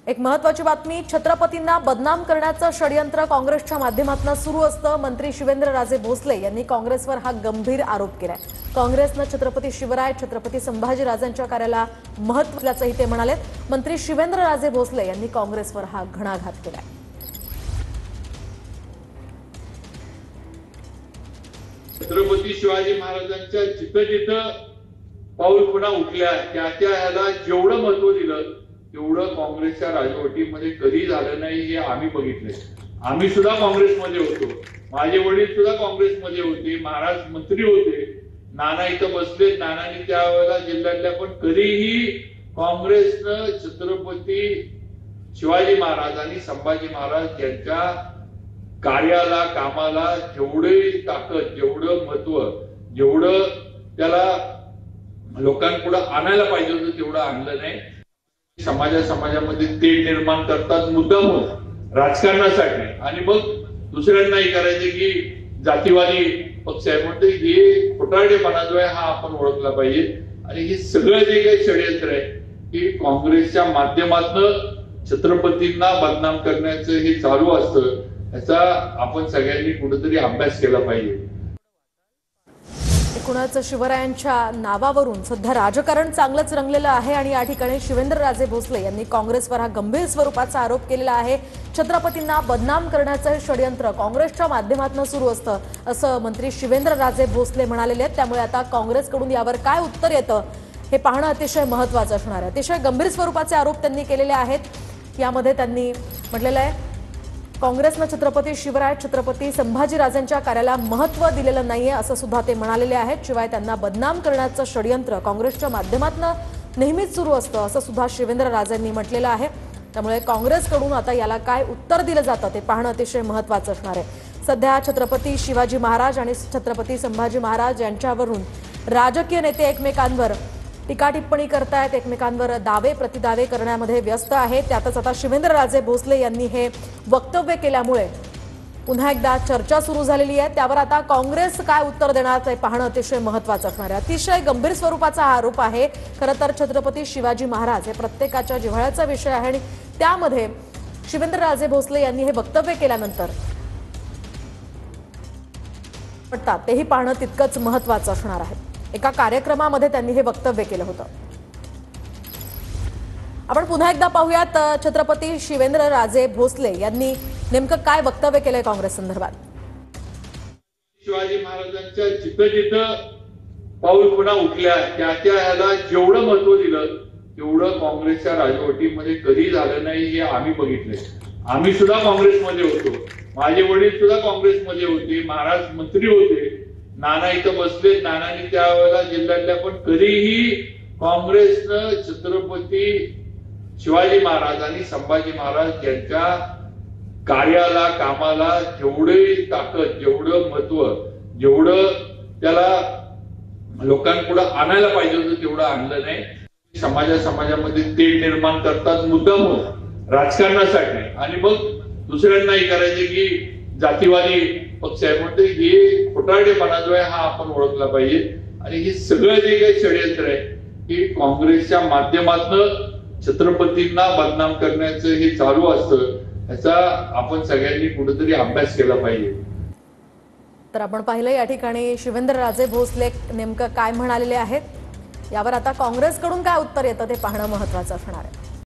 एक महत्त्वाची बातमी, छत्रपतींना बदनाम करण्याचं षडयंत्र काँग्रेसच्या माध्यमातून सुरू असतं। मंत्री शिवेंद्रराजे भोसले यांनी काँग्रेसवर हा गंभीर आरोप केलाय। काँग्रेसनं छत्रपती शिवराय छत्रपती संभाजीराजांच्या कार्याला महत्त्व दिल्याचंही ते म्हणाले। मंत्री शिवेंद्रराजे भोसले यांनी काँग्रेसवर हा घणाघात केलाय। छत्रपती शिवाजी महाराजांच्या जिथं जिथं पाऊल खुणा उठल्या त्या ह्याला जेवढं महत्व दिलं तेवढं काँग्रेसच्या राजवटीमध्ये कधी झालं नाही हे आम्ही बघितले। आम्ही सुद्धा काँग्रेसमध्ये होतो, माझे वडील सुद्धा काँग्रेसमध्ये होते, महाराज मंत्री होते, नाना इथं बसले, नानांनी त्यावेळेला जिल्ह्यातल्या, पण कधीही काँग्रेसनं छत्रपती शिवाजी महाराज आणि संभाजी महाराज यांच्या कार्याला कामाला जेवढी ताकद, जेवढं महत्व, जेवढं त्याला लोकांपुढे आणायला पाहिजे होतं तेवढं आणलं नाही। समाजामध्ये तेढ निर्माण करतात मुद्दामून राजकारणासाठी आणि मग दुसऱ्यांनाही करायचे की जातीवादी पक्ष आहे म्हणते, हे खोटारडेपणा जो आहे हा आपण ओळखला पाहिजे। आणि हे सगळं जे काही षडयंत्र आहे की काँग्रेसच्या माध्यमातून छत्रपतींना बदनाम करण्याचं हे चालू असतं, याचा आपण सगळ्यांनी कुठेतरी अभ्यास केला पाहिजे। एकूणच शिवरायांच्या नावावरून सध्या राजकारण चांगलंच रंगलेलं आहे आणि या ठिकाणी शिवेंद्रराजे भोसले यांनी काँग्रेसवर हा गंभीर स्वरूपाचा आरोप केलेला आहे। छत्रपतींना बदनाम करण्याचं हे षडयंत्र काँग्रेसच्या माध्यमातून सुरू असतं असं मंत्री शिवेंद्रराजे भोसले म्हणालेले आहेत। त्यामुळे आता काँग्रेसकडून यावर काय उत्तर येतं हे पाहणं अतिशय महत्त्वाचं असणार आहे। अतिशय गंभीर स्वरूपाचे आरोप त्यांनी केलेले आहेत। यामध्ये त्यांनी म्हटलेलं आहे, काँग्रेसनं छत्रपती शिवराय छत्रपती संभाजीराजांच्या कार्याला महत्त्व दिलेलं नाहीये असं सुद्धा ते म्हणालेले आहेत। शिवाय त्यांना बदनाम करण्याचं षडयंत्र काँग्रेसच्या माध्यमातून नेहमीच सुरू असतं असं सुद्धा शिवेंद्रराजेंनी म्हटलेलं आहे। त्यामुळे काँग्रेसकडून आता याला काय उत्तर दिलं जातं ते पाहणं अतिशय महत्त्वाचं असणार आहे। सध्या छत्रपती शिवाजी महाराज आणि छत्रपती संभाजी महाराज यांच्यावरून राजकीय नेते एकमेकांवर टीका टिप्पणी करतायत, एकमेकांवर दावे प्रतिदावे करण्यामध्ये व्यस्त आहेत। त्यातच आता शिवेंद्रराजे भोसले यांनी हे वक्तव्य केल्यामुळे पुन्हा एकदा चर्चा सुरू झालेली आहे। त्यावर आता काँग्रेस काय उत्तर देणार ते पाहणं अतिशय महत्त्वाचं असणार आहे। अतिशय गंभीर स्वरूपाचा हा आरोप आहे। खरं तर छत्रपती शिवाजी महाराज हे प्रत्येकाच्या जिव्हाळ्याचा विषय आहे आणि त्यामध्ये शिवेंद्रराजे भोसले यांनी हे वक्तव्य केल्यानंतर तेही पाहणं तितकंच महत्त्वाचं असणार आहे। एका कार्यक्रमामध्ये त्यांनी हे वक्तव्य केलं होतं। आपण पुन्हा एकदा पाहूयात छत्रपती शिवेंद्रराजे भोसले यांनी नेमकं काय वक्तव्य केलंय काँग्रेस संदर्भात। शिवाजी महाराजांच्या जिथं जिथं पाऊल खुणा उठल्या त्या ह्याला जेवढं महत्व दिलं तेवढं काँग्रेसच्या राजवटीमध्ये कधी झालं नाही हे आम्ही बघितले। आम्ही सुद्धा काँग्रेसमध्ये होतो, माझे वडील सुद्धा काँग्रेसमध्ये होते, महाराज मंत्री होते, नाना इथं बसले, नानांनी त्यावेळेला जिल्ह्यातल्या, पण कधीही काँग्रेसनं छत्रपती शिवाजी महाराज आणि संभाजी महाराज यांच्या कार्याला कामाला जेवढी ताकद, जेवढं महत्व, जेवढं त्याला लोकांपुढे आणायला पाहिजे होतं तेवढं आणलं नाही। समाजामध्ये तेढ निर्माण करतात मुद्दामून राजकारणासाठी आणि मग दुसऱ्यांनाही करायचे की जातीवादी पक्ष आहे म्हणते, हे खोटारडेपणा जो आहे हा आपण ओळखला पाहिजे। आणि हे सगळं जे काही षडयंत्र आहे की काँग्रेसच्या माध्यमातून छत्रपतींना बदनाम करण्याचं हे चालू असतं, याचा आपण सगळ्यांनी कुठेतरी अभ्यास केला पाहिजे। तर आपण पाहिलं या ठिकाणी शिवेंद्रराजे भोसले नेमकं काय म्हणालेले आहेत, यावर आता काँग्रेसकडून काय उत्तर येतं ते पाहणं महत्त्वाचं असणार आहे।